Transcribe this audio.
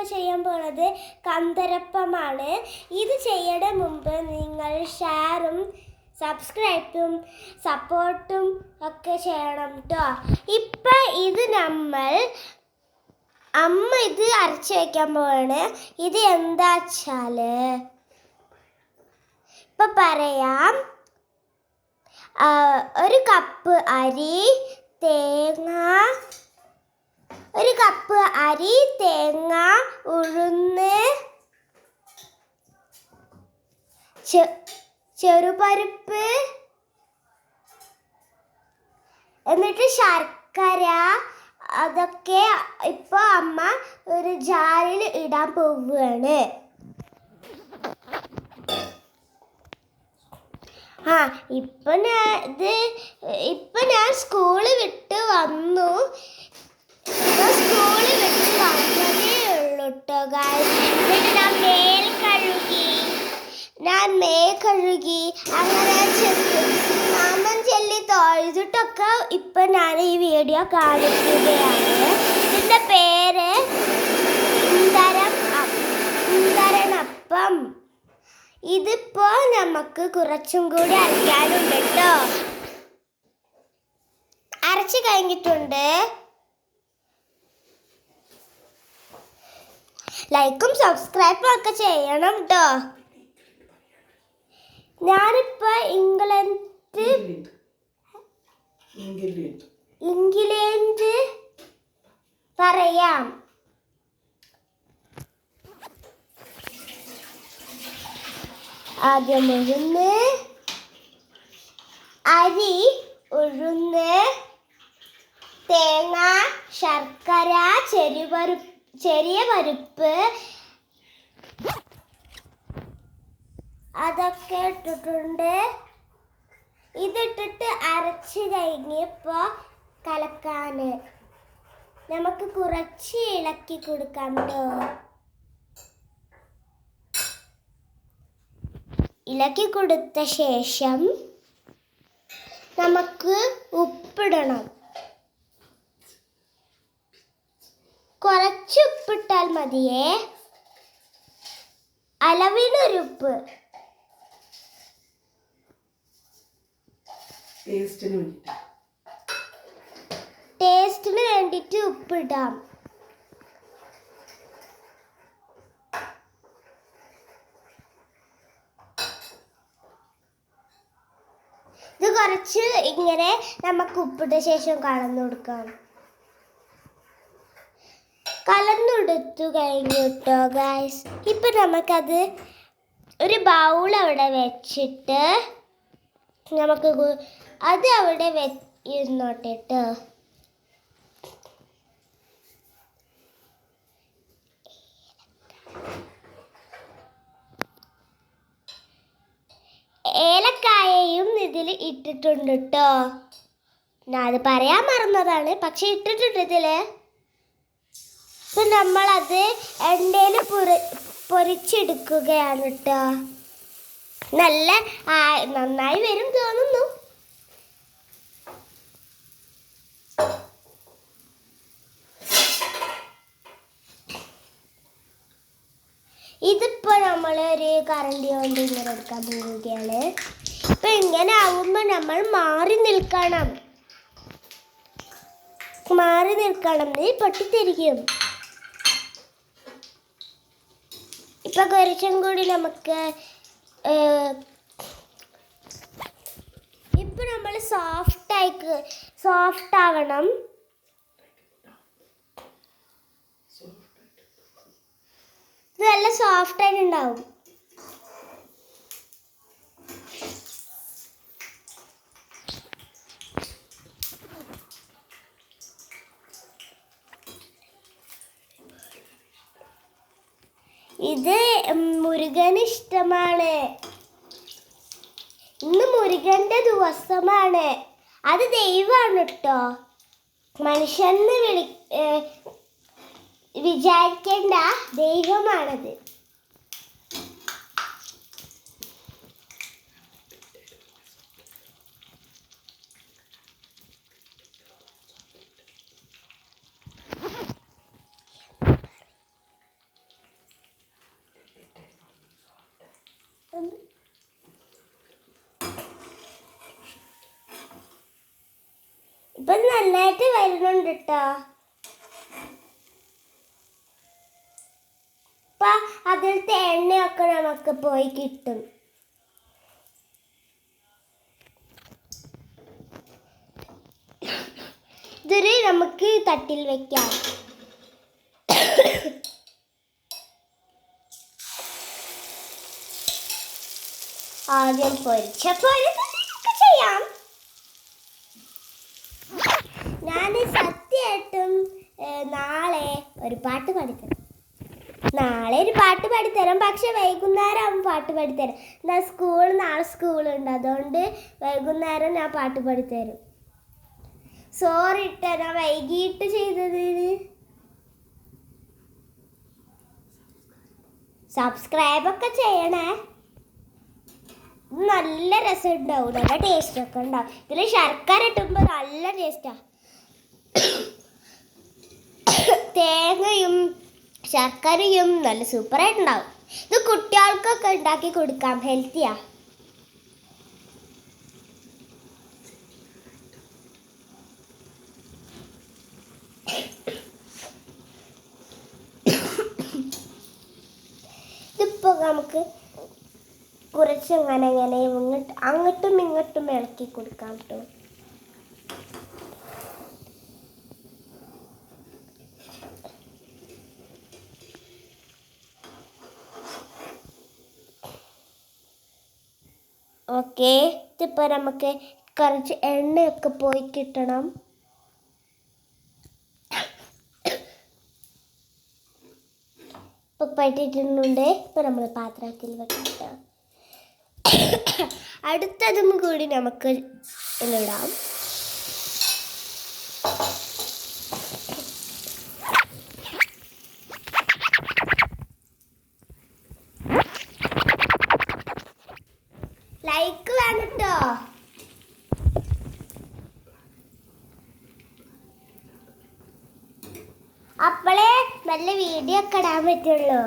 നമ്മളിപ്പോൾ ചെയ്യാൻ പോകുന്നത് കന്തരപ്പമാണ്. ഇത് ചെയ്യണ മുമ്പ് നിങ്ങൾ ഷെയറും സബ്സ്ക്രൈബും സപ്പോർട്ടും ഒക്കെ ചെയ്യണം കേട്ടോ. ഇപ്പം ഇത് അമ്മ ഇത് അരച്ച് വയ്ക്കാൻ പോവാണ്. ഇത് എന്താ വെച്ചാൽ ഇപ്പം പറയാം. ഒരു കപ്പ് അരി, തേങ്ങ, ഉഴുന്ന്, ചെറുപരിപ്പ്, എന്നിട്ട് ശർക്കര, അതൊക്കെ ഇപ്പോൾ അമ്മ ഒരു ജാറിൽ ഇടാൻ പോവുകയാണ്. ഇപ്പം ഞാൻ സ്കൂള് വിട്ട് വന്നു. സ്കൂള് വിട്ട് വന്നതേ ഉള്ളൂ കേട്ടോ ഗായ്സ്. എന്നിട്ട് ഞാൻ മേൽ കഴുകി അങ്ങനെ നാമം ചൊല്ലി തൊഴുതിട്ടൊക്കെ ഇപ്പം ഞാൻ ഈ വീഡിയോ കാണിക്കുകയാണ്. ഇതിൻ്റെ പേര് ഇന്തരനപ്പം. ഇതിപ്പോൾ നമുക്ക് കുറച്ചും കൂടി അരയ്ക്കാനുണ്ട് കേട്ടോ. അരച്ച് കഴിഞ്ഞിട്ടുണ്ട്. ലൈക്കും സബ്സ്ക്രൈബും ഒക്കെ ചെയ്യണം കേട്ടോ. ഞാനിപ്പോൾ ഇംഗ്ലീഷ് പറയാം. ആദ്യം അരി, ഉഴുന്ന്, തേങ്ങ, ശർക്കര, ചെറിയ പരിപ്പ് അതൊക്കെ ഇട്ടിട്ടുണ്ട്. ഇതിട്ടിട്ട് അരച്ച് കഴിഞ്ഞപ്പോൾ കലക്കാൻ നമുക്ക് കുറച്ച് ഇളക്കി കൊടുക്കാം കേട്ടോ. ഇളക്കി കൊടുത്ത ശേഷം നമുക്ക് ഉപ്പിടണം. കുറച്ച് ഉപ്പിട്ടാൽ മതിയേ. അളവിനൊരുപ്പ്. ടേസ്റ്റിന് വേണ്ടിയിട്ട് ഉപ്പിടാം. ഇത് കുറച്ച് ഇങ്ങനെ നമുക്ക് ഉപ്പിട്ട ശേഷം കലർന്നെടുത്തു കഴിഞ്ഞു കേട്ടോ ഗായ്സ്. ഇപ്പം നമുക്കത് ഒരു ബൗൾ അവിടെ വെച്ചിട്ട് നമുക്ക് അത് അവിടെ ഇരുന്നോട്ടെ കേട്ടോ. ഏലക്കായയും ഇതിൽ ഇട്ടിട്ടുണ്ട് കേട്ടോ. ഞാൻ അത് പറയാൻ മറന്നതാണ്, പക്ഷെ ഇട്ടിട്ടുണ്ട് ഇതിൽ. ഇപ്പം നമ്മളത് എണ്ണയിൽ പൊരിച്ചെടുക്കുകയാണ് കേട്ടോ. നന്നായി വരും തോന്നുന്നു. ഇതിപ്പോൾ നമ്മളൊരു കറണ്ടി കൊണ്ട് ഇങ്ങനെ എടുക്കാൻ പോവുകയാണ്. ഇപ്പം ഇങ്ങനെ ആവുമ്പോൾ നമ്മൾ മാറി നിൽക്കണം. നീ പൊട്ടിത്തിരിക്കും. ഇപ്പം കുറച്ചും കൂടി നമുക്ക് ഇപ്പം നമ്മൾ സോഫ്റ്റ് ആവണം. ഇത് നല്ല സോഫ്റ്റ് ആയിട്ടുണ്ടാവും. ഇത് മുരുകന് ഇഷ്ടമാണ്. ഇന്ന് മുരുകന്റെ ദിവസമാണ്. അത് ദൈവമാണ് കേട്ടോ. മനുഷ്യന്ന് വിചാരിക്കേണ്ട, ദൈവമാണത്. വരുന്നുണ്ട് കേട്ടോ. അപ്പൊ അതിലത്തെ എണ്ണയൊക്കെ നമുക്ക് പോയി കിട്ടും. ഇതൊരു നമുക്ക് തട്ടിൽ വെക്കാം. ആദ്യം പൊരിച്ച പോലെ തന്നെ ചെയ്യാം. ഞാൻ സത്യമായിട്ടും നാളെ ഒരു പാട്ട് പാടിത്തരാം. പക്ഷെ വൈകുന്നേരം പാട്ട് പാടിത്തരാം. നാളെ സ്കൂളുണ്ട്, അതുകൊണ്ട് വൈകുന്നേരം ഞാൻ പാട്ട് പാടിത്തരും. സോറി ഇട്ടോ, ഞാൻ വൈകിട്ട് ചെയ്തതിന്. സബ്സ്ക്രൈബൊക്കെ ചെയ്യണേ. നല്ല രസം ഉണ്ടാവും, നല്ല ടേസ്റ്റൊക്കെ ഉണ്ടാവും. ഇതിൽ ശർക്കര ഇട്ടുമ്പോൾ നല്ല ടേസ്റ്റാ. തേങ്ങയും ശർക്കരയും നല്ല സൂപ്പറായിട്ടുണ്ടാവും. ഇത് കുട്ടികൾക്കൊക്കെ ഉണ്ടാക്കി കൊടുക്കാം, ഹെൽത്തിയാ. ഇതിപ്പോൾ നമുക്ക് കുറച്ച് അങ്ങനെ അങ്ങോട്ടും ഇങ്ങോട്ടും ഇളക്കി കൊടുക്കാം കേട്ടോ. ഓക്കെ, ഇതിപ്പോൾ നമുക്ക് കുറച്ച് എണ്ണയൊക്കെ പോയി കിട്ടണം. ഇപ്പോൾ പറ്റിയിട്ടുണ്ട്. ഇപ്പോൾ നമ്മൾ പാത്രത്തിൽ വെക്കാം. അടുത്തതും കൂടി നമുക്ക് ഇടാം. ലൈക്ക് വേണം കേട്ടോ. അപ്പോഴേ നല്ല വീഡിയോ ഒക്കെ ഇടാൻ പറ്റുള്ളൂ.